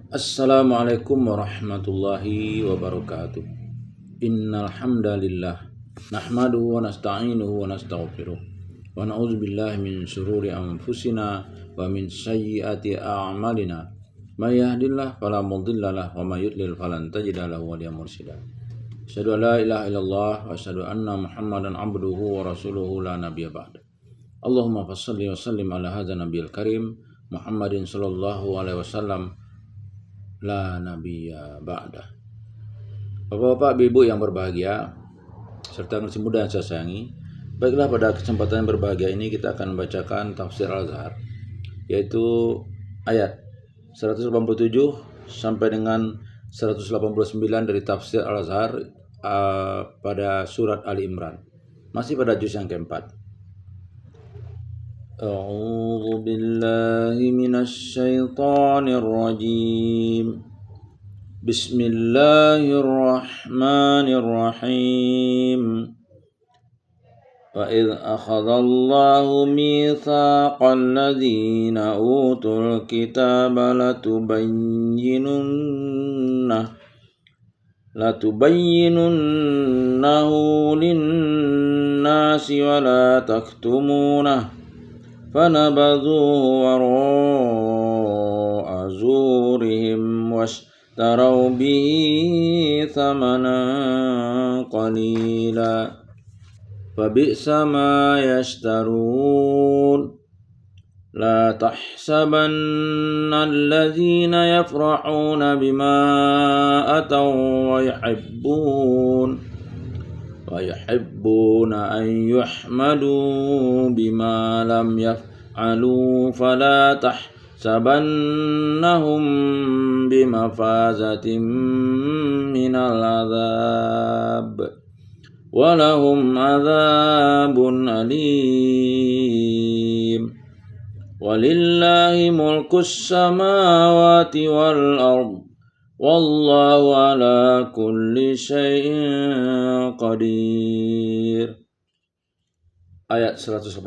Assalamualaikum warahmatullahi wabarakatuh. Innal hamdalillah nahmaduhu wa nasta'inuhu wa nastaghfiruh wa na'udzu billahi min shururi anfusina wa min sayyiati a'malina. May yahdihillahu fala mudilla lahu wa may yudlil falan tajida lahu waliyan mursyida. Asyhadu an la ilaha illallah wa asyhadu anna Muhammadan abduhu wa rasuluhu la nabiyya ba'da. Allahumma shalli wa sallim ala hadzal nabiyil karim Muhammadin sallallahu alaihi wasallam la nabiyya ba'da. Bapak-bapak, ibu yang berbahagia serta generasi muda yang saya sayangi, baiklah pada kesempatan yang berbahagia ini kita akan membacakan tafsir Al-Azhar, yaitu ayat 187 sampai dengan 189 dari tafsir Al-Azhar pada surat Ali Imran, masih pada juz yang keempat. A'udzu billahi minasy syaithanir rajim. Bismillahirrahmanirrahim. Wa idz akhadallahu mitsaqal ladzina utul kitaba latubayyinunnahu lin-nasi wa la taktumunah fanabadhuhu wara'a zurihim washtaraw bihi thamanan qalila fabi'sa ma yashtarun. La tahsabanna alladhina yafrahuna bima ataw wa yuhibbuna an yuhmadu bima lam yaf'alu fala tahsabannahum bimafazatin minal azab walahum azabun alim. Walillahi mulkus samawati wal ardh wallahu ala kulli syai'in qadir. Ayat 187.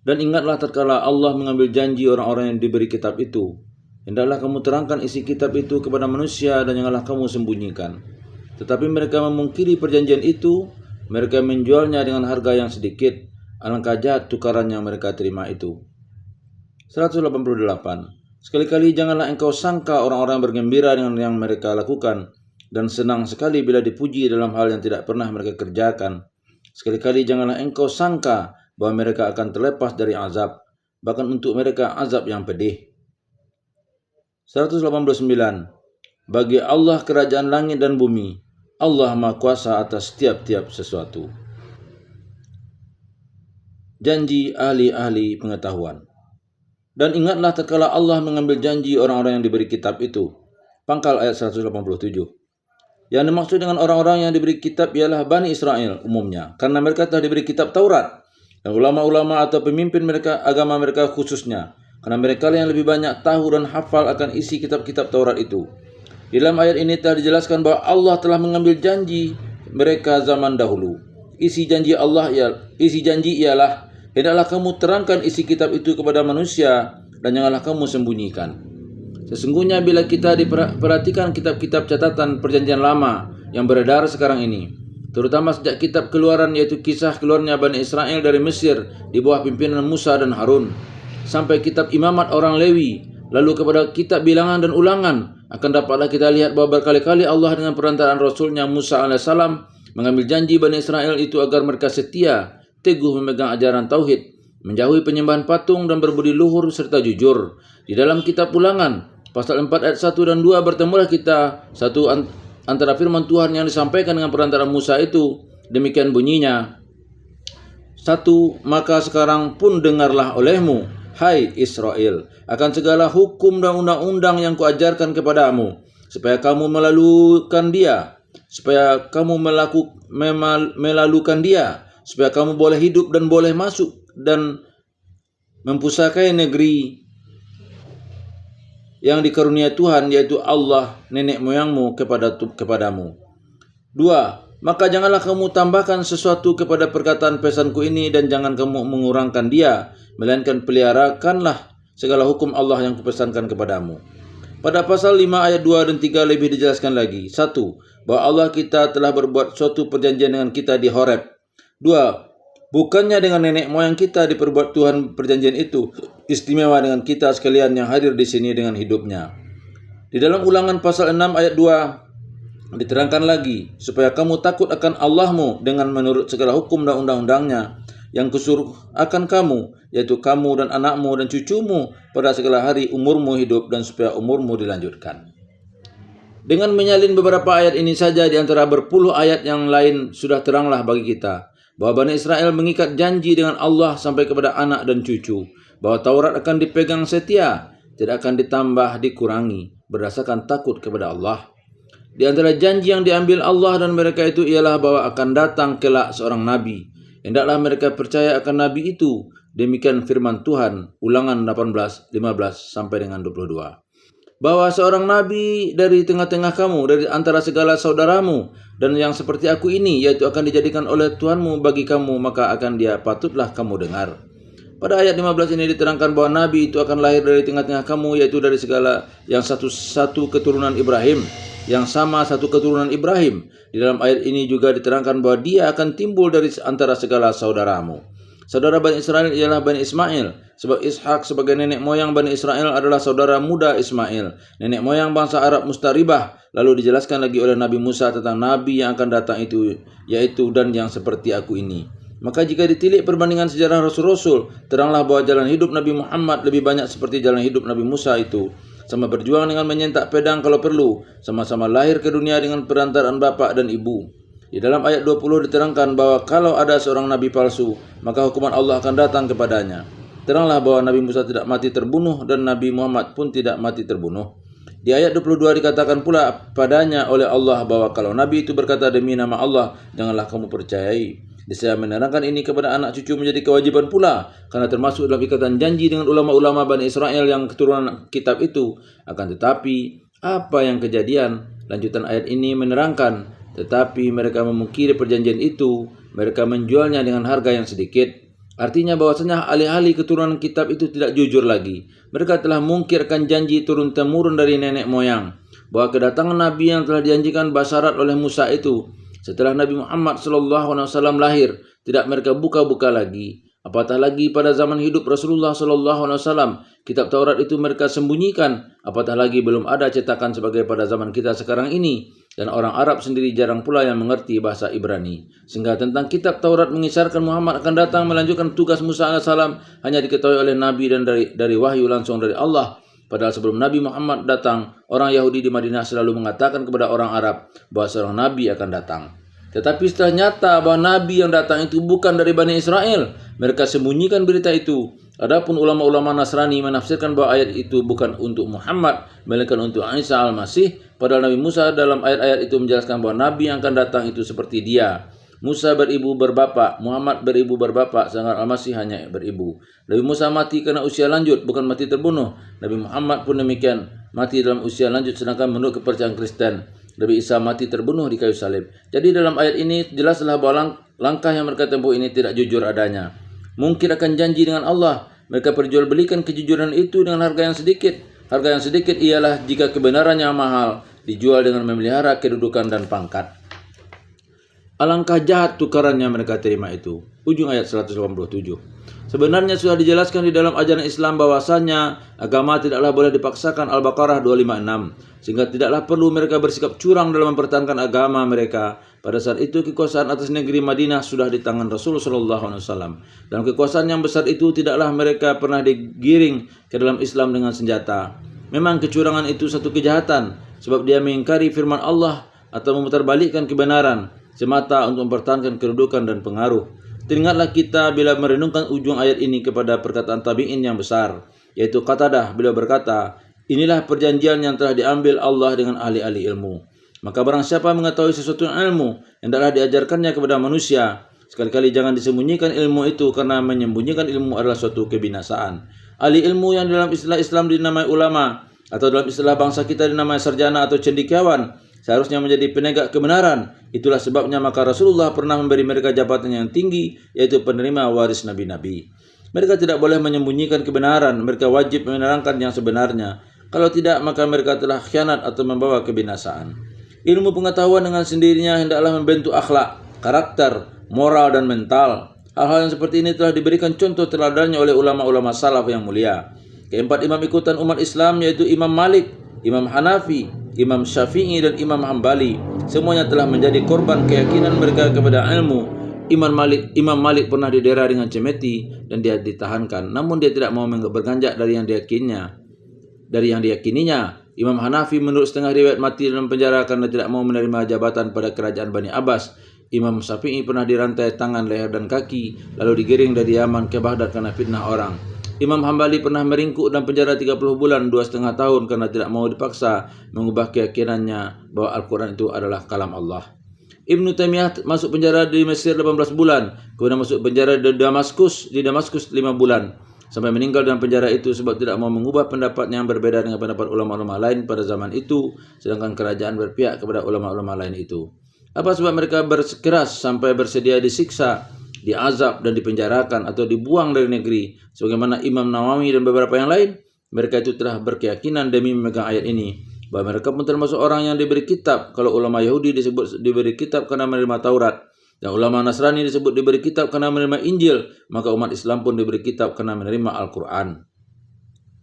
Dan ingatlah tatkala Allah mengambil janji orang-orang yang diberi kitab itu, hendaklah kamu terangkan isi kitab itu kepada manusia dan janganlah kamu sembunyikan. Tetapi mereka memungkiri perjanjian itu, mereka menjualnya dengan harga yang sedikit, alangkah jahat tukaran yang mereka terima itu. 188. Sekali-kali janganlah engkau sangka orang-orang bergembira dengan yang mereka lakukan dan senang sekali bila dipuji dalam hal yang tidak pernah mereka kerjakan. Sekali-kali janganlah engkau sangka bahwa mereka akan terlepas dari azab, bahkan untuk mereka azab yang pedih. 189. Bagi Allah kerajaan langit dan bumi, Allah Maha Kuasa atas tiap-tiap sesuatu. Janji ahli-ahli pengetahuan. Dan ingatlah tatkala Allah mengambil janji orang-orang yang diberi kitab itu. Pangkal ayat 187. Yang dimaksud dengan orang-orang yang diberi kitab ialah Bani Israel umumnya, karena mereka telah diberi kitab Taurat. Dan ulama-ulama atau pemimpin mereka, agama mereka khususnya, karena mereka yang lebih banyak tahu dan hafal akan isi kitab-kitab Taurat itu. Di dalam ayat ini telah dijelaskan bahwa Allah telah mengambil janji mereka zaman dahulu. Isi janji ialah, hendaklah kamu terangkan isi kitab itu kepada manusia dan janganlah kamu sembunyikan. Sesungguhnya bila kita diperhatikan kitab-kitab catatan perjanjian lama yang beredar sekarang ini, terutama sejak kitab keluaran yaitu kisah keluarnya Bani Israel dari Mesir di bawah pimpinan Musa dan Harun, sampai kitab imamat orang Lewi, lalu kepada kitab bilangan dan ulangan, akan dapatlah kita lihat bahwa berkali-kali Allah dengan perantaraan Rasulnya Musa alaihissalam mengambil janji Bani Israel itu agar mereka setia, teguh memegang ajaran tauhid, menjauhi penyembahan patung dan berbudi luhur serta jujur. Di dalam kitab Ulangan pasal 4 ayat 1 dan 2 bertemulah kita satu antara firman Tuhan yang disampaikan dengan perantara Musa itu. Demikian bunyinya. 1. Maka sekarang pun dengarlah olehmu, hai Israel, akan segala hukum dan undang-undang yang kuajarkan kepadamu, supaya kamu melalukan dia, supaya kamu melalukan dia, supaya kamu boleh hidup dan boleh masuk dan mempusakai negeri yang dikarunia Tuhan, yaitu Allah nenek moyangmu kepadamu. 2. Maka janganlah kamu tambahkan sesuatu kepada perkataan pesanku ini dan jangan kamu mengurangkan dia, melainkan peliharakanlah segala hukum Allah yang kupesankan kepadamu. Pada pasal 5 ayat 2 dan 3 lebih dijelaskan lagi. 1. Bahwa Allah kita telah berbuat suatu perjanjian dengan kita di Horeb. 2. Bukannya dengan nenek moyang kita diperbuat Tuhan perjanjian itu istimewa dengan kita sekalian yang hadir di sini dengan hidupnya. Di dalam Ulangan pasal 6 ayat 2 diterangkan lagi, supaya kamu takut akan Allahmu dengan menurut segala hukum dan undang-undangnya yang kusuruh akan kamu, yaitu kamu dan anakmu dan cucumu pada segala hari umurmu hidup, dan supaya umurmu dilanjutkan. Dengan menyalin beberapa ayat ini saja di antara berpuluh ayat yang lain, sudah teranglah bagi kita bahwa Bani Israel mengikat janji dengan Allah sampai kepada anak dan cucu, bahwa Taurat akan dipegang setia, tidak akan ditambah dikurangi, berdasarkan takut kepada Allah. Di antara janji yang diambil Allah dan mereka itu ialah bahwa akan datang kelak seorang nabi. Hendaklah mereka percaya akan nabi itu. Demikian firman Tuhan, Ulangan 18, 15 sampai dengan 22. Bahwa seorang nabi dari tengah-tengah kamu, dari antara segala saudaramu, dan yang seperti aku ini, yaitu akan dijadikan oleh Tuhanmu bagi kamu, maka akan dia patutlah kamu dengar. Pada ayat 15 ini diterangkan bahwa nabi itu akan lahir dari tengah-tengah kamu, yaitu dari segala yang satu keturunan Ibrahim, yang sama satu keturunan Ibrahim. Di dalam ayat ini juga diterangkan bahwa dia akan timbul dari antara segala saudaramu. Saudara Bani Israel ialah Bani Ismail, sebab Ishak sebagai nenek moyang Bani Israel adalah saudara muda Ismail, nenek moyang bangsa Arab Mustaribah. Lalu dijelaskan lagi oleh Nabi Musa tentang nabi yang akan datang itu, yaitu dan yang seperti aku ini. Maka jika ditilik perbandingan sejarah Rasul-Rasul, teranglah bahwa jalan hidup Nabi Muhammad lebih banyak seperti jalan hidup Nabi Musa itu. Sama berjuang dengan menyentak pedang kalau perlu, sama-sama lahir ke dunia dengan perantaraan bapak dan ibu. Di dalam ayat 20 diterangkan bahwa kalau ada seorang nabi palsu, maka hukuman Allah akan datang kepadanya. Teranglah bahwa Nabi Musa tidak mati terbunuh dan Nabi Muhammad pun tidak mati terbunuh. Di ayat 22 dikatakan pula padanya oleh Allah bahwa kalau nabi itu berkata demi nama Allah, janganlah kamu percayai. Saya menerangkan ini kepada anak cucu menjadi kewajiban pula, karena termasuk dalam ikatan janji dengan ulama-ulama Bani Israel yang keturunan kitab itu. Akan tetapi, apa yang kejadian? Lanjutan ayat ini menerangkan, tetapi mereka memungkiri perjanjian itu, mereka menjualnya dengan harga yang sedikit. Artinya bahwasanya ahli-ahli keturunan kitab itu tidak jujur lagi. Mereka telah mungkirkan janji turun-temurun dari nenek moyang, bahwa kedatangan Nabi yang telah dijanjikan basyarat oleh Musa itu, setelah Nabi Muhammad SAW lahir, tidak mereka buka-buka lagi. Apatah lagi pada zaman hidup Rasulullah SAW, kitab Taurat itu mereka sembunyikan. Apatah lagi belum ada cetakan sebagai pada zaman kita sekarang ini. Dan orang Arab sendiri jarang pula yang mengerti bahasa Ibrani. Sehingga tentang kitab Taurat mengisarkan Muhammad akan datang melanjutkan tugas Musa AS hanya diketahui oleh Nabi dan dari wahyu langsung dari Allah. Padahal sebelum Nabi Muhammad datang, orang Yahudi di Madinah selalu mengatakan kepada orang Arab bahwa seorang Nabi akan datang. Tetapi setelah nyata bahwa Nabi yang datang itu bukan dari Bani Israel, mereka sembunyikan berita itu. Adapun ulama-ulama Nasrani menafsirkan bahwa ayat itu bukan untuk Muhammad, melainkan untuk Isa al-Masih. Padahal Nabi Musa dalam ayat-ayat itu menjelaskan bahwa Nabi yang akan datang itu seperti dia. Musa beribu berbapak, Muhammad beribu berbapak, sedangkan Al-Masih hanya beribu. Nabi Musa mati karena usia lanjut, bukan mati terbunuh. Nabi Muhammad pun demikian, mati dalam usia lanjut, sedangkan menurut kepercayaan Kristen, Nabi Isa mati terbunuh di kayu salib. Jadi dalam ayat ini jelaslah bahwa langkah yang mereka tempuh ini tidak jujur adanya. Mungkin akan janji dengan Allah, mereka perjualbelikan kejujuran itu dengan harga yang sedikit. Harga yang sedikit ialah jika kebenarannya mahal, dijual dengan memelihara kedudukan dan pangkat. Alangkah jahat tukarannya mereka terima itu. Ujung ayat 187. Sebenarnya sudah dijelaskan di dalam ajaran Islam bahwasanya agama tidaklah boleh dipaksakan, Al-Baqarah 256. Sehingga tidaklah perlu mereka bersikap curang dalam mempertahankan agama mereka. Pada saat itu kekuasaan atas negeri Madinah sudah di tangan Rasulullah SAW. Dalam kekuasaan yang besar itu tidaklah mereka pernah digiring ke dalam Islam dengan senjata. Memang kecurangan itu satu kejahatan, sebab dia mengingkari firman Allah atau memutarbalikkan kebenaran semata untuk mempertahankan kedudukan dan pengaruh. Teringatlah kita bila merenungkan ujung ayat ini kepada perkataan tabi'in yang besar, yaitu Qatadah. Beliau berkata, inilah perjanjian yang telah diambil Allah dengan ahli-ahli ilmu. Maka barang siapa mengetahui sesuatu ilmu, hendaklah diajarkannya kepada manusia. Sekali-kali jangan disembunyikan ilmu itu, karena menyembunyikan ilmu adalah suatu kebinasaan. Ahli ilmu yang dalam istilah Islam dinamai ulama, atau dalam istilah bangsa kita dinamai sarjana atau cendekiawan, seharusnya menjadi penegak kebenaran. Itulah sebabnya maka Rasulullah pernah memberi mereka jabatan yang tinggi, yaitu penerima waris nabi-nabi. Mereka tidak boleh menyembunyikan kebenaran, mereka wajib menerangkan yang sebenarnya. Kalau tidak, maka mereka telah khianat atau membawa kebinasaan. Ilmu pengetahuan dengan sendirinya hendaklah membentuk akhlak, karakter, moral, dan mental. Hal-hal yang seperti ini telah diberikan contoh teladannya oleh ulama-ulama salaf yang mulia. Keempat imam ikutan umat Islam yaitu Imam Malik, Imam Hanafi, Imam Syafi'i, dan Imam Hambali. Semuanya telah menjadi korban keyakinan mereka kepada ilmu. Imam Malik pernah didera dengan cemeti dan dia ditahankan, namun dia tidak mau berganjak dari yang diyakininya. Imam Hanafi menurut setengah riwayat mati dalam penjara karena tidak mau menerima jabatan pada kerajaan Bani Abbas. Imam Syafi'i pernah dirantai tangan, leher, dan kaki, lalu digiring dari Yaman ke Baghdad karena fitnah orang. Imam Hambali pernah meringkuk dalam penjara 30 bulan 2,5 tahun karena tidak mau dipaksa mengubah keyakinannya bahwa Al-Quran itu adalah kalam Allah. Ibnu Taimiyah masuk penjara di Mesir 18 bulan, kemudian masuk penjara di Damaskus 5 bulan, sampai meninggal dalam penjara itu sebab tidak mau mengubah pendapatnya yang berbeda dengan pendapat ulama-ulama lain pada zaman itu, sedangkan kerajaan berpihak kepada ulama-ulama lain itu. Apa sebab mereka bersikeras sampai bersedia disiksa, diazab, dan dipenjarakan atau dibuang dari negeri, sebagaimana Imam Nawawi dan beberapa yang lain? Mereka itu telah berkeyakinan demi memegang ayat ini bahwa mereka pun termasuk orang yang diberi kitab. Kalau ulama Yahudi disebut diberi kitab karena menerima Taurat, dan ulama Nasrani disebut diberi kitab karena menerima Injil, maka umat Islam pun diberi kitab karena menerima Al-Quran.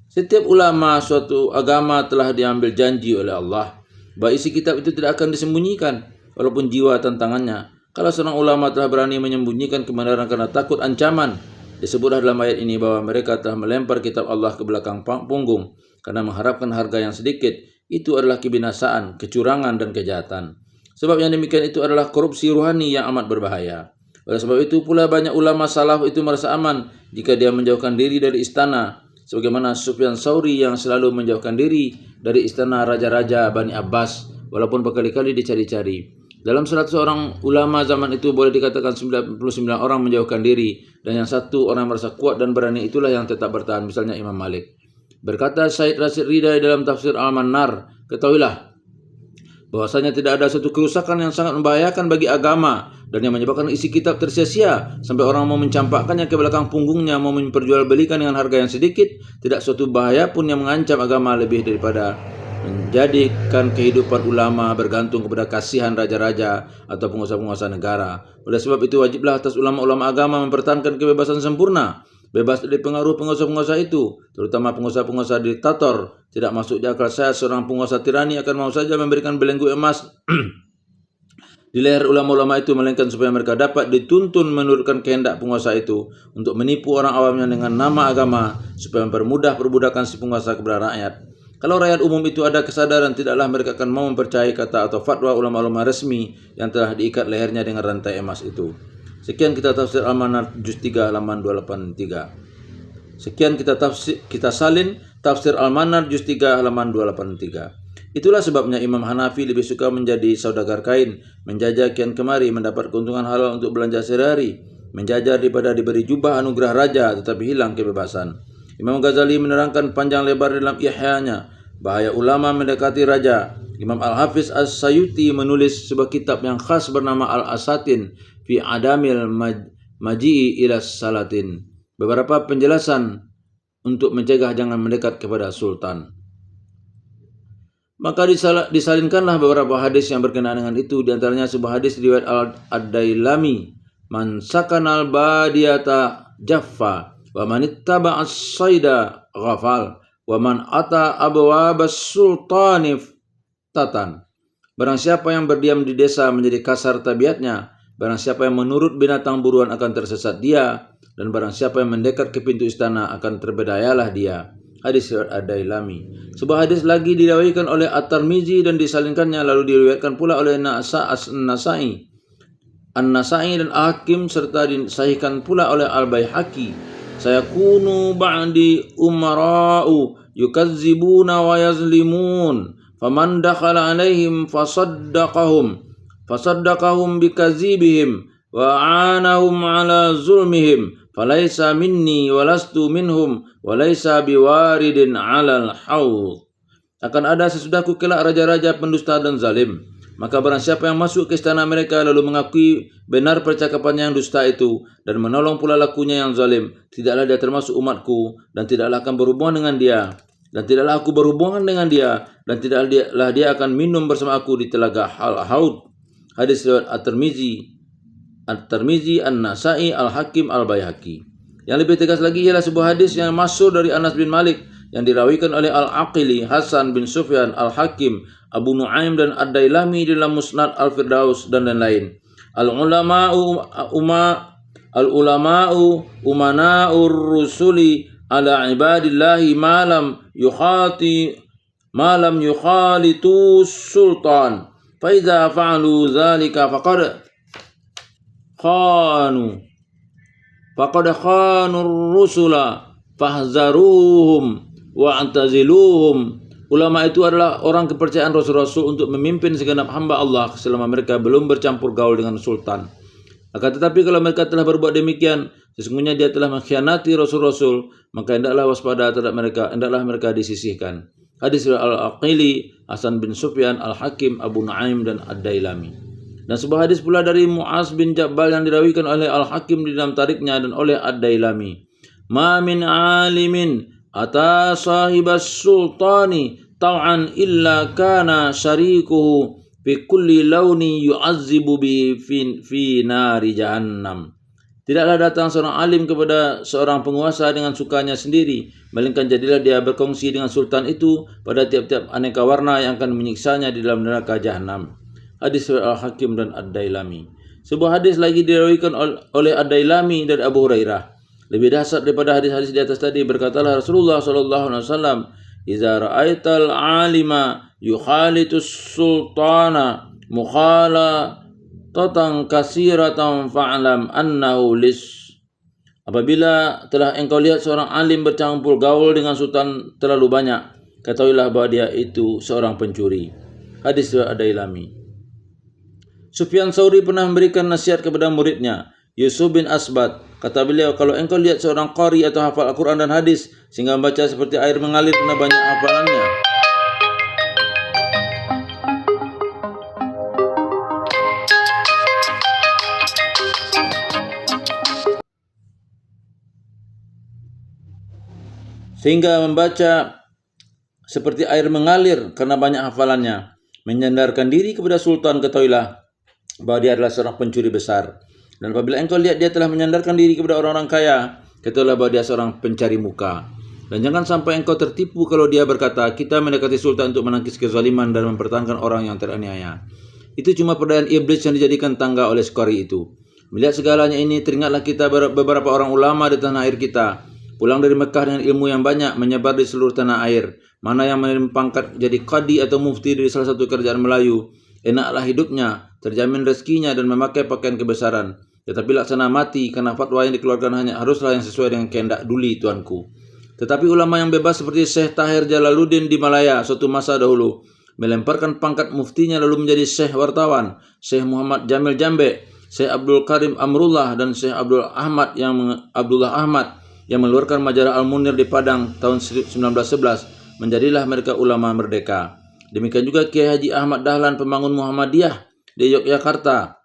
Setiap ulama suatu agama telah diambil janji oleh Allah bahwa isi kitab itu tidak akan disembunyikan, walaupun jiwa tantangannya. Kalau seorang ulama telah berani menyembunyikan kebenaran karena takut ancaman, disebutlah dalam ayat ini bahwa mereka telah melempar kitab Allah ke belakang punggung karena mengharapkan harga yang sedikit. Itu adalah kebinasaan, kecurangan, dan kejahatan. Sebab yang demikian itu adalah korupsi ruhani yang amat berbahaya. Oleh sebab itu pula banyak ulama salaf itu merasa aman jika dia menjauhkan diri dari istana, sebagaimana Sufyan Tsauri yang selalu menjauhkan diri dari istana raja-raja Bani Abbas, walaupun berkali-kali dicari-cari. Dalam 100 orang ulama zaman itu boleh dikatakan 99 orang menjauhkan diri, dan yang satu orang merasa kuat dan berani itulah yang tetap bertahan, misalnya Imam Malik. Berkata Syed Rashid Ridha dalam tafsir Al-Manar, ketahuilah bahwasanya tidak ada satu kerusakan yang sangat membahayakan bagi agama dan yang menyebabkan isi kitab tersia-sia sampai orang mau mencampakkannya ke belakang punggungnya, mau memperjualbelikan dengan harga yang sedikit. Tidak suatu bahaya pun yang mengancam agama lebih daripada menjadikan kehidupan ulama bergantung kepada kasihan raja-raja atau penguasa-penguasa negara. Oleh sebab itu wajiblah atas ulama-ulama agama mempertahankan kebebasan sempurna, bebas dari pengaruh penguasa-penguasa itu, terutama penguasa-penguasa diktator. Tidak masuk di akal saya seorang penguasa tirani akan mau saja memberikan belenggu emas di leher ulama-ulama itu, melainkan supaya mereka dapat dituntun menurutkan kehendak penguasa itu untuk menipu orang awamnya dengan nama agama, supaya mempermudah perbudakan si penguasa kepada rakyat. Kalau rakyat umum itu ada kesadaran, tidaklah mereka akan mau mempercayai kata atau fatwa ulama-ulama resmi yang telah diikat lehernya dengan rantai emas itu. Sekian kita tafsir Al-Manar juz 3 halaman 283. Sekian kita salin tafsir Al-Manar juz 3 halaman 283. Itulah sebabnya Imam Hanafi lebih suka menjadi saudagar kain, menjajah kian kemari, mendapat keuntungan halal untuk belanja sehari-hari, menjajah daripada diberi jubah anugerah raja tetapi hilang kebebasan. Imam Ghazali menerangkan panjang lebar dalam Ihya-nya bahaya ulama mendekati raja. Imam Al-Hafiz As-Sayuti menulis sebuah kitab yang khas bernama Al-Asatin fi Adamil Maji'i ila Salatin. Beberapa penjelasan untuk mencegah jangan mendekat kepada sultan. Maka disalinkanlah beberapa hadis yang berkenaan dengan itu. Di antaranya sebuah hadis riwayat Ad-Dailami, man sakanal badiyata jaffa wa man ittaba as-sayda ghafal wa man ata abwabas sultani tatan. Barang siapa yang berdiam di desa menjadi kasar tabiatnya, barang siapa yang menurut binatang buruan akan tersesat dia, dan barang siapa yang mendekat ke pintu istana akan terbedayalah dia. Hadis riwayat Ad-Dailami. Sebuah hadis lagi diriwayatkan oleh At-Tirmizi dan disalinkannya, lalu diriwayatkan pula oleh An-Nasai dan Hakim, serta disahihkan pula oleh Al-Baihaqi. Sayakunu ba'di umara'u yukazzibuna wa yazlimun, faman dakhala alaihim fasaddaqahum bikazibihim wa aanahum ala zulmihim falaisa minni walastu minhum walaisa biwaridin alal haud. Akan ada sesudahku kelak raja-raja pendusta dan zalim. Maka barang siapa yang masuk ke istana mereka lalu mengakui benar percakapannya yang dusta itu dan menolong pula lakunya yang zalim, tidaklah dia termasuk umatku dan tidaklah akan berhubungan dengan dia. Dan tidaklah aku berhubungan dengan dia, dan tidaklah dia akan minum bersama aku di telaga Al-Haud. Hadis riwayat At-Tirmizi, An-Nasai, Al-Hakim, Al-Baihaqi. Yang lebih tegas lagi ialah sebuah hadis yang masyhur dari Anas bin Malik yang dirawikan oleh Al-Aqili, Hasan bin Sufyan, Al-Hakim, Abu Nuaim dan Ad-Dailami dalam Musnad Al-Firdaus dan lain-lain. Al-ulama'u umana'ur rusuli ala ibadillahi malam yukhalitu sultan. Fa idza fa'alu dzalika faqad khanur rusula fahzaruhum wa'taziluhum. Ulama itu adalah orang kepercayaan Rasul-Rasul untuk memimpin segenap hamba Allah selama mereka belum bercampur gaul dengan sultan. Akan tetapi kalau mereka telah berbuat demikian, sesungguhnya dia telah mengkhianati Rasul-Rasul, maka hendaklah waspada terhadap mereka, hendaklah mereka disisihkan. Hadis Al-Aqili, Hasan bin Sufyan, Al-Hakim, Abu Nuaim dan Ad-Dailami. Dan sebuah hadis pula dari Mu'az bin Jabal yang dirawikan oleh Al-Hakim di dalam tariknya dan oleh Ad-Dailami. Ma min alimin ata sahibas sultani ta'an illa kana syarikuhu fi kulli launi yu'azzibu bi fi nari jahannam. Tidaklah datang seorang alim kepada seorang penguasa dengan sukanya sendiri, melainkan jadilah dia berkongsi dengan sultan itu pada tiap-tiap aneka warna yang akan menyiksanya di dalam neraka jahanam. Hadis Al-Hakim dan Ad-Dailami. Sebuah hadis lagi diriwayatkan oleh Ad-Dailami dari Abu Hurairah. Lebih dahsyat daripada hadis-hadis di atas tadi, berkatalah Rasulullah sallallahu alaihi wasallam, "Idza ra'aital 'alima yukhalitus sultana mukhalatatan katsiratan fa'lam annahu lis." Apabila telah engkau lihat seorang alim bercampur gaul dengan sultan terlalu banyak, ketahuilah bahwa dia itu seorang pencuri. Hadis riwayat Ad-Dailami. Sufyan Tsauri pernah memberikan nasihat kepada muridnya, Yusuf bin Asbat. Kata beliau, kalau engkau lihat seorang qari atau hafal Al-Quran dan hadis sehingga membaca seperti air mengalir karena banyak hafalannya, menyandarkan diri kepada sultan, ketahuilah bahwa dia adalah seorang pencuri besar. Dan apabila engkau lihat dia telah menyandarkan diri kepada orang-orang kaya, ketahuilah bahwa dia seorang pencari muka. Dan jangan sampai engkau tertipu kalau dia berkata, kita mendekati sultan untuk menangkis kezaliman dan mempertahankan orang yang teraniaya. Itu cuma perdayaan iblis yang dijadikan tangga oleh qari itu. Melihat segalanya ini, teringatlah kita beberapa orang ulama di tanah air kita, pulang dari Mekah dengan ilmu yang banyak, menyebar di seluruh tanah air. Mana yang menerima pangkat jadi qadi atau mufti dari salah satu kerajaan Melayu, enaklah hidupnya, terjamin rezekinya dan memakai pakaian kebesaran. Tetapi laksana mati karena fatwa yang dikeluarkan hanya haruslah yang sesuai dengan kehendak duli tuanku. Tetapi ulama yang bebas seperti Syekh Tahir Jalaluddin di Malaya suatu masa dahulu melemparkan pangkat muftinya lalu menjadi Syekh wartawan, Syekh Muhammad Jamil Jambe, Syekh Abdul Karim Amrullah dan Syekh Abdullah Ahmad yang mengeluarkan majalah Al-Munir di Padang tahun 1911. Menjadilah mereka ulama merdeka. Demikian juga Kiai Haji Ahmad Dahlan, pembangun Muhammadiyah di Yogyakarta,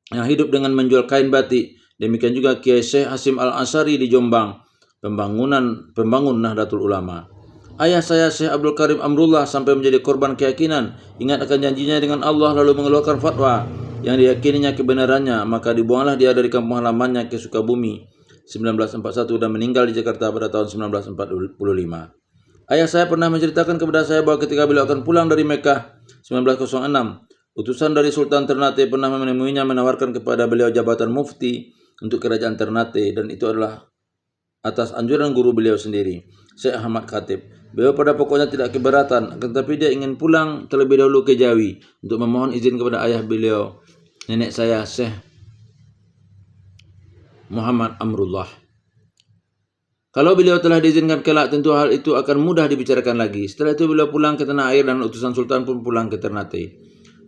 yang hidup dengan menjual kain batik. Demikian juga Kiai Syekh Hasim Al-Asyari di Jombang, pembangun Nahdlatul Ulama. Ayah saya Syekh Abdul Karim Amrullah sampai menjadi korban keyakinan, ingat akan janjinya dengan Allah lalu mengeluarkan fatwa yang diyakininya kebenarannya, maka dibuanglah dia dari kampung halamannya ke Sukabumi 1941 dan meninggal di Jakarta pada tahun 1945. Ayah saya pernah menceritakan kepada saya bahwa ketika beliau akan pulang dari Mekah 1906, utusan dari Sultan Ternate pernah menemuinya menawarkan kepada beliau jabatan mufti untuk kerajaan Ternate, dan itu adalah atas anjuran guru beliau sendiri, Syekh Ahmad Khatib. Beliau pada pokoknya tidak keberatan, tetapi dia ingin pulang terlebih dahulu ke Jawi untuk memohon izin kepada ayah beliau, nenek saya Syekh Muhammad Amrullah. Kalau beliau telah diizinkan kelak, tentu hal itu akan mudah dibicarakan lagi. Setelah itu beliau pulang ke tanah air dan utusan sultan pun pulang ke Ternate.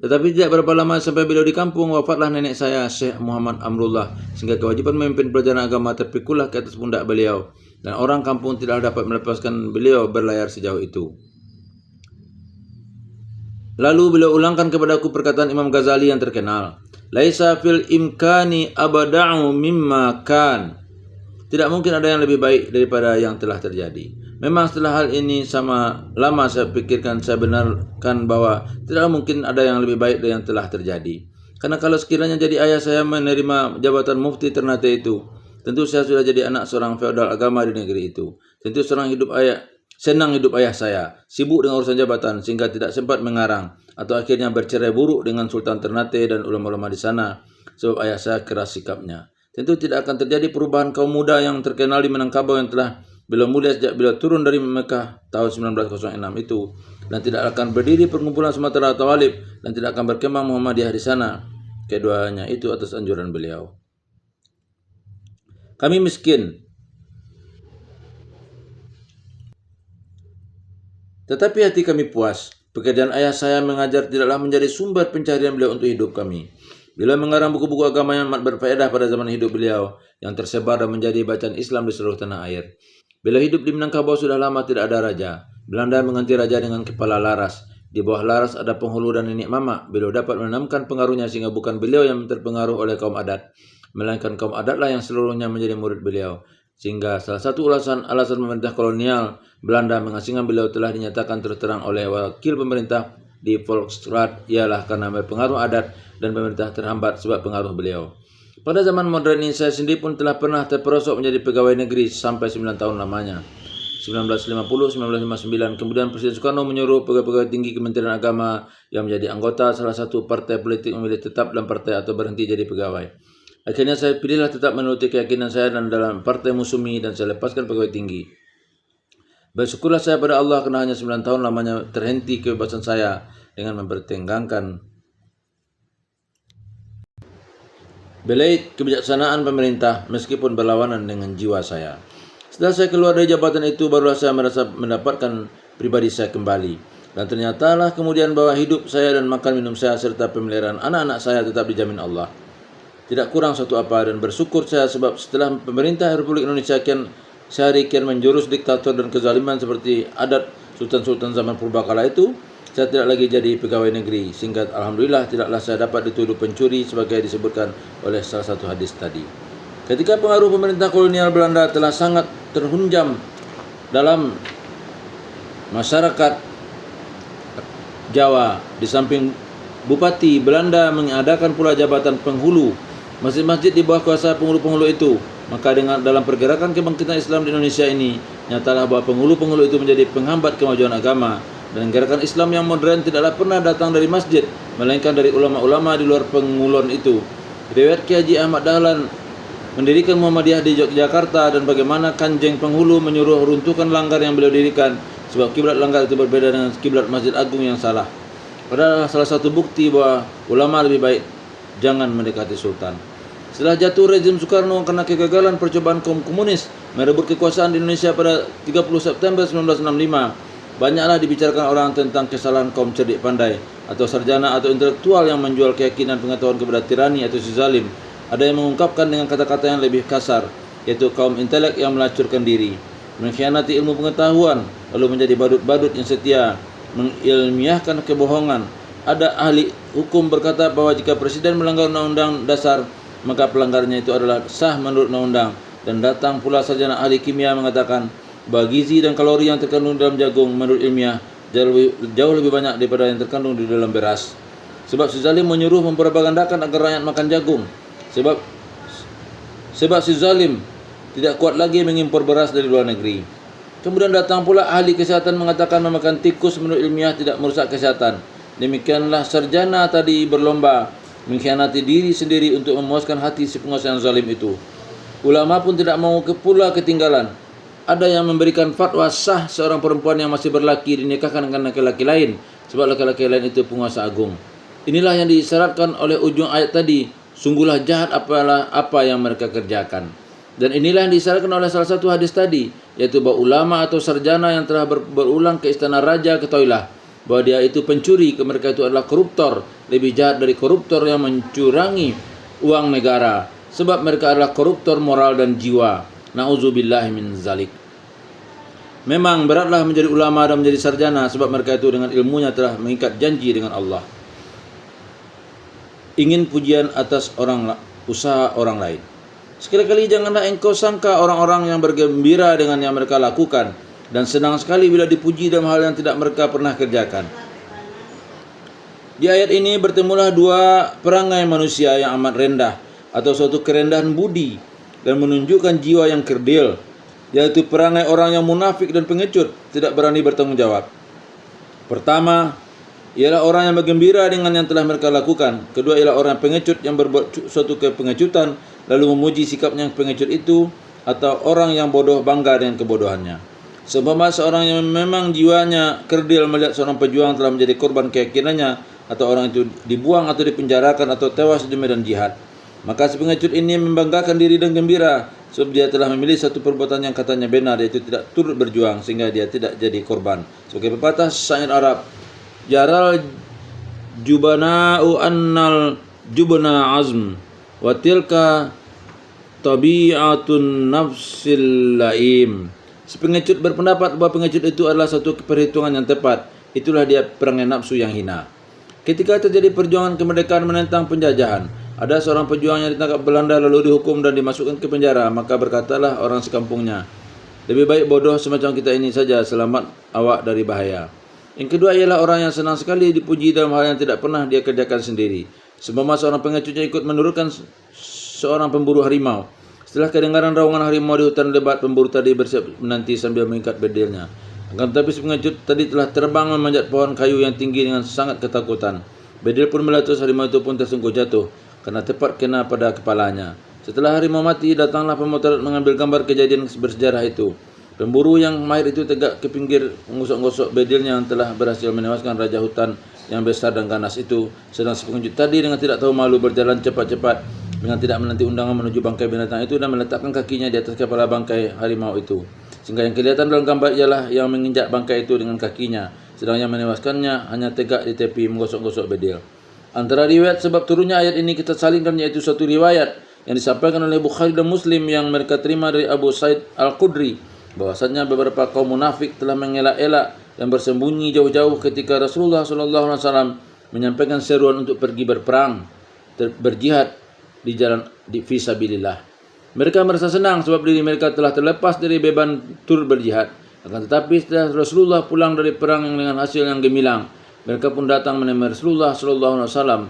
Tetapi tidak berapa lama sampai beliau di kampung, wafatlah nenek saya Syekh Muhammad Amrullah, sehingga kewajiban memimpin pelajaran agama terpikulah ke atas pundak beliau, dan orang kampung tidak dapat melepaskan beliau berlayar sejauh itu. Lalu beliau ulangkan kepadaku perkataan Imam Ghazali yang terkenal, laisa fil imkani abada'u mimma kan. Tidak mungkin ada yang lebih baik daripada yang telah terjadi. Memang setelah hal ini sama lama saya pikirkan, saya benarkan bahwa tidak mungkin ada yang lebih baik dari yang telah terjadi. Karena kalau sekiranya jadi ayah saya menerima jabatan mufti Ternate itu, tentu saya sudah jadi anak seorang feodal agama di negeri itu. Tentu senang hidup ayah saya, sibuk dengan urusan jabatan sehingga tidak sempat mengarang atau akhirnya bercerai buruk dengan Sultan Ternate dan ulama-ulama di sana sebab ayah saya keras sikapnya. Tentu tidak akan terjadi perubahan kaum muda yang terkenal di Minangkabau yang telah beliau mulia sejak beliau turun dari Mekah tahun 1906 itu, dan tidak akan berdiri perkumpulan Sumatera Tawalib dan tidak akan berkembang Muhammadiyah di sana. Keduanya itu atas anjuran beliau. Kami miskin, tetapi hati kami puas. Pekerjaan ayah saya mengajar tidaklah menjadi sumber pencaharian beliau untuk hidup kami. Beliau mengarang buku-buku agama yang amat berfaedah pada zaman hidup beliau, yang tersebar dan menjadi bacaan Islam di seluruh tanah air. Beliau hidup di Minangkabau sudah lama tidak ada raja. Belanda mengganti raja dengan kepala laras. Di bawah laras ada penghulu dan nenek mama. Beliau dapat menanamkan pengaruhnya sehingga bukan beliau yang terpengaruh oleh kaum adat, melainkan kaum adatlah yang seluruhnya menjadi murid beliau. Sehingga salah satu alasan pemerintah kolonial Belanda mengasingkan beliau telah dinyatakan terus terang oleh wakil pemerintah di Volksraad ialah karena berpengaruh adat dan pemerintah terhambat sebab pengaruh beliau. Pada zaman modern ini saya sendiri pun telah pernah terperosok menjadi pegawai negeri sampai 9 tahun lamanya. 1950-1959 kemudian Presiden Soekarno menyuruh pegawai-pegawai tinggi Kementerian Agama yang menjadi anggota salah satu partai politik memilih tetap dalam partai atau berhenti jadi pegawai. Akhirnya saya pilihlah tetap menuruti keyakinan saya dan dalam partai Musumi dan saya lepaskan pegawai tinggi. Bersyukurlah saya pada Allah karena hanya 9 tahun lamanya terhenti kebebasan saya dengan mempertimbangkan belait kebijaksanaan pemerintah meskipun berlawanan dengan jiwa saya. Setelah saya keluar dari jabatan itu, barulah saya merasa mendapatkan pribadi saya kembali. Dan ternyatalah kemudian bahwa hidup saya dan makan minum saya serta pemeliharaan anak-anak saya tetap dijamin Allah. Tidak kurang satu apa, dan bersyukur saya sebab setelah pemerintah Republik Indonesia kian menjurus diktator dan kezaliman seperti adat sultan-sultan zaman purbakala itu, saya tidak lagi jadi pegawai negeri, sehingga alhamdulillah tidaklah saya dapat dituduh pencuri sebagai disebutkan oleh salah satu hadis tadi. Ketika pengaruh pemerintah kolonial Belanda telah sangat terhunjam dalam masyarakat Jawa, di samping Bupati Belanda mengadakan pula jabatan penghulu masjid-masjid di bawah kuasa penghulu-penghulu itu, maka dengan dalam pergerakan kebangkitan Islam di Indonesia ini, nyatalah bahwa penghulu-penghulu itu menjadi penghambat kemajuan agama, dan gerakan Islam yang modern tidaklah pernah datang dari masjid, melainkan dari ulama-ulama di luar pengulon itu. Riwayat Ki Haji Ahmad Dahlan mendirikan Muhammadiyah di Yogyakarta dan bagaimana Kanjeng Penghulu menyuruh runtuhkan langgar yang beliau dirikan, sebab kiblat langgar itu berbeda dengan kiblat Masjid Agung yang salah. Padahal salah satu bukti bahwa ulama lebih baik jangan mendekati sultan. Setelah jatuh rezim Soekarno karena kegagalan percobaan kaum komunis merebut kekuasaan di Indonesia pada 30 September 1965, banyaklah dibicarakan orang tentang kesalahan kaum cerdik pandai atau sarjana atau intelektual yang menjual keyakinan pengetahuan kepada tirani atau si zalim. Ada yang mengungkapkan dengan kata-kata yang lebih kasar, yaitu kaum intelek yang melacurkan diri, mengkhianati ilmu pengetahuan, lalu menjadi badut-badut yang setia, mengilmiahkan kebohongan. Ada ahli hukum berkata bahwa jika presiden melanggar undang-undang dasar, maka pelanggarnya itu adalah sah menurut undang-undang. Dan datang pula sarjana ahli kimia mengatakan bahwa gizi dan kalori yang terkandung dalam jagung menurut ilmiah jauh lebih banyak daripada yang terkandung di dalam beras. Sebab si zalim menyuruh mempropagandakan agar rakyat makan jagung. Sebab si zalim tidak kuat lagi mengimpor beras dari luar negeri. Kemudian datang pula ahli kesehatan mengatakan memakan tikus menurut ilmiah tidak merusak kesehatan. Demikianlah sarjana tadi berlomba mengkhianati diri sendiri untuk memuaskan hati si penguasa yang zalim itu. Ulama pun tidak mau pula ketinggalan. Ada yang memberikan fatwa sah seorang perempuan yang masih berlaki dinikahkan dengan laki-laki lain, sebab laki-laki lain itu penguasa agung. Inilah yang disyaratkan oleh ujung ayat tadi. Sungguhlah jahat apa yang mereka kerjakan. Dan inilah yang disyaratkan oleh salah satu hadis tadi, yaitu bahwa ulama atau sarjana yang telah berulang ke istana raja, ketahuilah bahwa dia itu pencuri, mereka itu adalah koruptor, lebih jahat dari koruptor yang mencurangi uang negara, sebab mereka adalah koruptor moral dan jiwa. Nauzubillahi min zalik. Memang beratlah menjadi ulama dan menjadi sarjana, sebab mereka itu dengan ilmunya telah mengikat janji dengan Allah. Ingin pujian atas usaha orang lain. Sekali-kali janganlah engkau sangka orang-orang yang bergembira dengan yang mereka lakukan dan senang sekali bila dipuji dalam hal yang tidak mereka pernah kerjakan. Di ayat ini bertemulah dua perangai manusia yang amat rendah atau suatu kerendahan budi dan menunjukkan jiwa yang kerdil, yaitu perangai orang yang munafik dan pengecut, tidak berani bertanggung jawab. Pertama, ialah orang yang bergembira dengan yang telah mereka lakukan. Kedua ialah orang pengecut yang berbuat suatu kepengecutan lalu memuji sikapnya yang pengecut itu, atau orang yang bodoh bangga dengan kebodohannya. Seumpama seorang yang memang jiwanya kerdil melihat seorang pejuang telah menjadi korban keyakinannya, atau orang itu dibuang atau dipenjarakan atau tewas di medan jihad. Maka si pengecut ini membanggakan diri dan gembira, sebab dia telah memilih satu perbuatan yang katanya benar, yaitu tidak turut berjuang, sehingga dia tidak jadi korban. Sebagai pepatah syair Arab, Jaral jubana'u annal jubna azm, wa tilka tabi'atun nafsil laim. Si pengecut berpendapat bahwa pengecut itu adalah satu perhitungan yang tepat. Itulah dia perangai nafsu yang hina. Ketika terjadi perjuangan kemerdekaan menentang penjajahan, ada seorang pejuang yang ditangkap Belanda lalu dihukum dan dimasukkan ke penjara. Maka berkatalah orang sekampungnya, lebih baik bodoh semacam kita ini saja, selamat awak dari bahaya. Yang kedua ialah orang yang senang sekali dipuji dalam hal yang tidak pernah dia kerjakan sendiri. Seumpama seorang pengecutnya ikut menurunkan seorang pemburu harimau. Setelah kedengaran raungan harimau di hutan lebat, pemburu tadi bersiap menanti sambil mengikat bedilnya. Akan tetapi si pengecut tadi telah terbang memanjat pohon kayu yang tinggi dengan sangat ketakutan. Bedil pun meletus, harimau itu pun tersungkur jatuh karena tepat kena pada kepalanya. Setelah harimau mati, datanglah pemotret mengambil gambar kejadian bersejarah itu. Pemburu yang mahir itu tegak ke pinggir menggosok-gosok bedilnya yang telah berhasil menewaskan raja hutan yang besar dan ganas itu. Sedang si pengecut tadi dengan tidak tahu malu berjalan cepat-cepat dengan tidak menanti undangan menuju bangkai binatang itu dan meletakkan kakinya di atas kepala bangkai harimau itu. Sehingga yang kelihatan dalam gambar ialah yang menginjak bangkai itu dengan kakinya, sedang yang menewaskannya hanya tegak di tepi menggosok-gosok bedil. Antara riwayat sebab turunnya ayat ini kita salingkan, yaitu suatu riwayat yang disampaikan oleh Bukhari dan Muslim yang mereka terima dari Abu Sa'id Al-Khudri, bahwasanya beberapa kaum munafik telah mengelak-elak dan bersembunyi jauh-jauh ketika Rasulullah SAW menyampaikan seruan untuk pergi berperang, berjihad di jalan fisabilillah. Mereka merasa senang sebab diri mereka telah terlepas dari beban turut berjihad. Akan tetapi setelah Rasulullah pulang dari perang yang dengan hasil yang gemilang, mereka pun datang menemui Rasulullah SAW,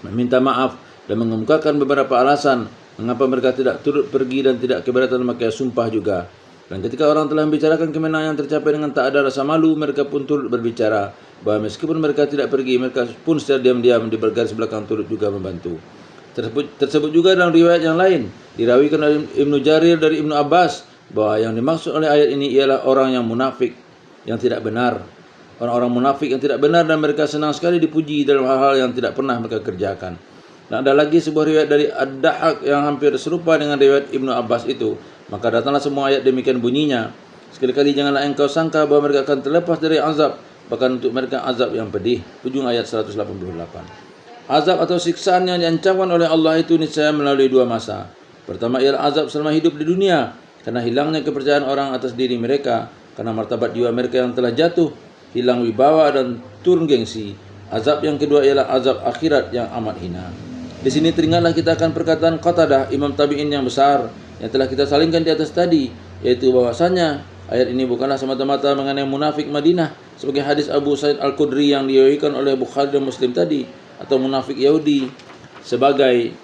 meminta maaf dan mengemukakan beberapa alasan mengapa mereka tidak turut pergi dan tidak keberatan memakai sumpah juga. Dan ketika orang telah membicarakan kemenangan yang tercapai dengan tak ada rasa malu, mereka pun turut berbicara bahwa meskipun mereka tidak pergi, mereka pun secara diam-diam di bergaris belakang turut juga membantu. Tersebut juga dalam riwayat yang lain dirawikan oleh Ibnu Jarir dari Ibnu Abbas bahwa yang dimaksud oleh ayat ini ialah orang yang munafik yang tidak benar. Orang-orang munafik yang tidak benar dan mereka senang sekali dipuji dalam hal-hal yang tidak pernah mereka kerjakan. Dan ada lagi sebuah riwayat dari Ad-Dahhak yang hampir serupa dengan riwayat Ibnu Abbas itu. Maka datanglah semua ayat demikian bunyinya. Sekali-kali janganlah engkau sangka bahwa mereka akan terlepas dari azab, bahkan untuk mereka azab yang pedih. Ujung ayat 188. Azab atau siksaan yang diancamkan oleh Allah itu niscaya melalui dua masa. Pertama ialah azab selama hidup di dunia, karena hilangnya kepercayaan orang atas diri mereka, karena martabat jiwa mereka yang telah jatuh, hilang wibawa dan turun gengsi. Azab yang kedua ialah azab akhirat yang amat hina. Di sini teringatlah kita akan perkataan Qatadah, imam tabi'in yang besar, yang telah kita salingkan di atas tadi, yaitu bahwasanya ayat ini bukanlah semata-mata mengenai munafik Madinah sebagai hadis Abu Sa'id Al-Khudri yang diriwayatkan oleh Bukhari dan Muslim tadi, atau munafik Yahudi sebagai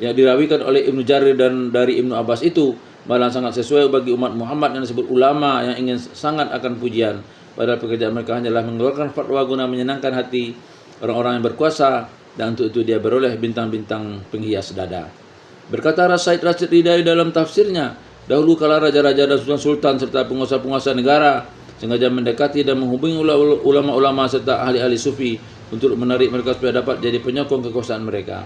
yang dirawikan oleh Ibnu Jarir dan dari Ibnu Abbas itu, malah sangat sesuai bagi umat Muhammad yang disebut ulama yang ingin sangat akan pujian, padahal pekerjaan mereka hanyalah mengeluarkan fatwa guna menyenangkan hati orang-orang yang berkuasa, dan untuk itu dia beroleh bintang-bintang penghias dada. Berkata Rasaid Rashid Ridai dalam tafsirnya, dahulu kala raja-raja dan sultan serta penguasa-penguasa negara sengaja mendekati dan menghubungi ulama-ulama serta ahli-ahli sufi untuk menarik mereka supaya dapat jadi penyokong kekuasaan mereka.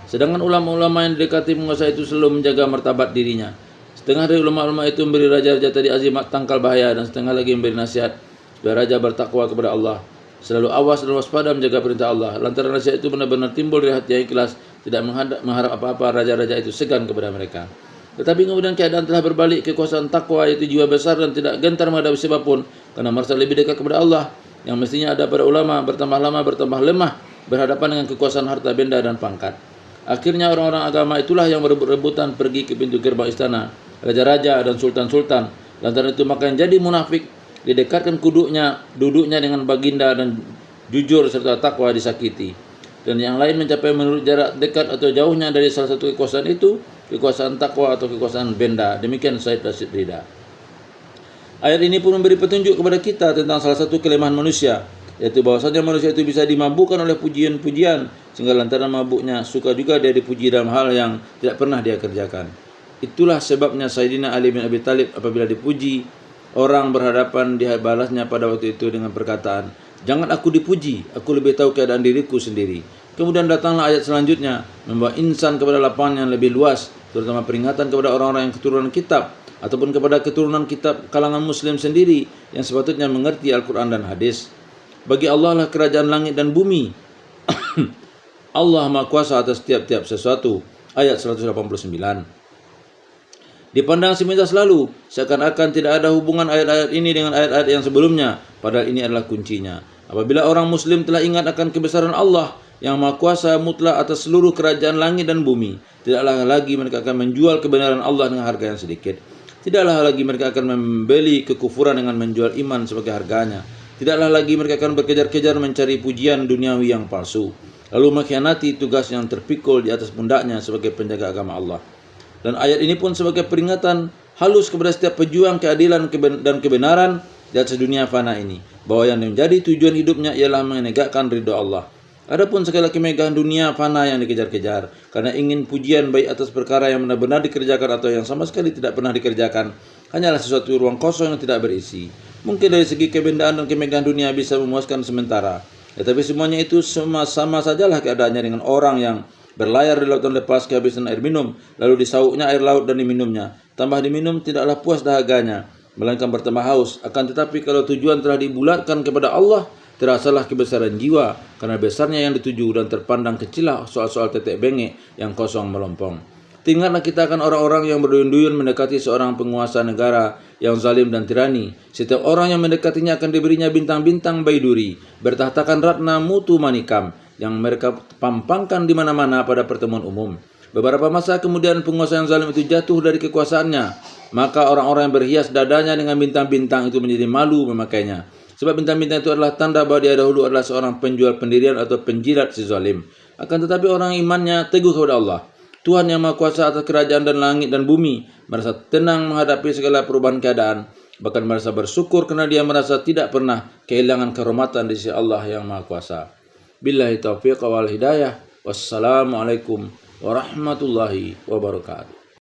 Sedangkan ulama-ulama yang didekati penguasa itu selalu menjaga martabat dirinya. Setengah dari ulama-ulama itu memberi raja-raja tadi azimat tangkal bahaya, dan setengah lagi memberi nasihat supaya raja bertakwa kepada Allah, selalu awas dan waspada menjaga perintah Allah. Lantaran nasihat itu benar-benar timbul dari hati yang ikhlas, tidak mengharap apa-apa, raja-raja itu segan kepada mereka. Tetapi kemudian keadaan telah berbalik, kekuasaan takwa yaitu jiwa besar dan tidak gentar menghadapi siapapun karena merasa lebih dekat kepada Allah, yang mestinya ada pada ulama, bertambah lama bertambah lemah berhadapan dengan kekuasaan harta benda dan pangkat. Akhirnya orang-orang agama itulah yang berebut-rebutan pergi ke pintu gerbang istana raja-raja dan sultan-sultan. Lantaran itu maka yang jadi munafik didekatkan duduknya dengan baginda dan jujur serta takwa disakiti. Dan yang lain mencapai menurut jarak dekat atau jauhnya dari salah satu kekuasaan itu, kekuasaan takwa atau kekuasaan benda. Demikian Said Rashid Ridha. Ayat ini pun memberi petunjuk kepada kita tentang salah satu kelemahan manusia, yaitu bahwasanya manusia itu bisa dimabukkan oleh pujian-pujian, sehingga lantaran mabuknya suka juga dia dipuji dalam hal yang tidak pernah dia kerjakan. Itulah sebabnya Sayyidina Ali bin Abi Thalib apabila dipuji, orang berhadapan dibalasnya pada waktu itu dengan perkataan, "Jangan aku dipuji, aku lebih tahu keadaan diriku sendiri." Kemudian datanglah ayat selanjutnya, membawa insan kepada lapangan yang lebih luas, terutama peringatan kepada orang-orang yang keturunan kitab, ataupun kepada keturunan kitab kalangan muslim sendiri, yang sepatutnya mengerti Al-Quran dan hadis. Bagi Allah lah kerajaan langit dan bumi. Allah Maha Kuasa atas tiap-tiap sesuatu. Ayat 189. Dipandang sepintas lalu, seakan-akan tidak ada hubungan ayat-ayat ini dengan ayat-ayat yang sebelumnya, padahal ini adalah kuncinya. Apabila orang muslim telah ingat akan kebesaran Allah yang Maha Kuasa mutlak atas seluruh kerajaan langit dan bumi, tidaklah lagi mereka akan menjual kebenaran Allah dengan harga yang sedikit. Tidaklah lagi mereka akan membeli kekufuran dengan menjual iman sebagai harganya. Tidaklah lagi mereka akan berkejar-kejar mencari pujian duniawi yang palsu, lalu mengkhianati tugas yang terpikul di atas pundaknya sebagai penjaga agama Allah. Dan ayat ini pun sebagai peringatan halus kepada setiap pejuang keadilan dan kebenaran di atas dunia fana ini, bahwa yang menjadi tujuan hidupnya ialah menegakkan ridha Allah. Adapun segala kemegahan dunia fana yang dikejar-kejar karena ingin pujian baik atas perkara yang benar-benar dikerjakan atau yang sama sekali tidak pernah dikerjakan, hanyalah sesuatu ruang kosong yang tidak berisi. Mungkin dari segi kebendaan dan kemegahan dunia bisa memuaskan sementara, tetapi semuanya itu sama sajalah keadaannya dengan orang yang berlayar di lautan lepas kehabisan air minum, lalu disauknya air laut dan diminumnya. Tambah diminum tidaklah puas dahaganya, melainkan bertambah haus. Akan tetapi kalau tujuan telah dibulatkan kepada Allah, terasalah kebesaran jiwa, karena besarnya yang dituju dan terpandang kecillah soal-soal tetek bengek yang kosong melompong. Ingatlah kita akan orang-orang yang berduyun-duyun mendekati seorang penguasa negara yang zalim dan tirani. Setiap orang yang mendekatinya akan diberinya bintang-bintang baiduri, bertahtakan ratna mutu manikam, yang mereka pampangkan di mana-mana pada pertemuan umum. Beberapa masa kemudian penguasa yang zalim itu jatuh dari kekuasaannya, maka orang-orang yang berhias dadanya dengan bintang-bintang itu menjadi malu memakainya. Sebab bintang-bintang itu adalah tanda bahwa dia dahulu adalah seorang penjual pendirian atau penjilat si zalim. Akan tetapi orang imannya teguh kepada Allah, Tuhan yang Maha Kuasa atas kerajaan dan langit dan bumi, merasa tenang menghadapi segala perubahan keadaan, bahkan merasa bersyukur karena dia merasa tidak pernah kehilangan kehormatan di sisi Allah yang Maha Kuasa. Billahi taufiq wal hidayah. Wassalamualaikum warahmatullahi wabarakatuh.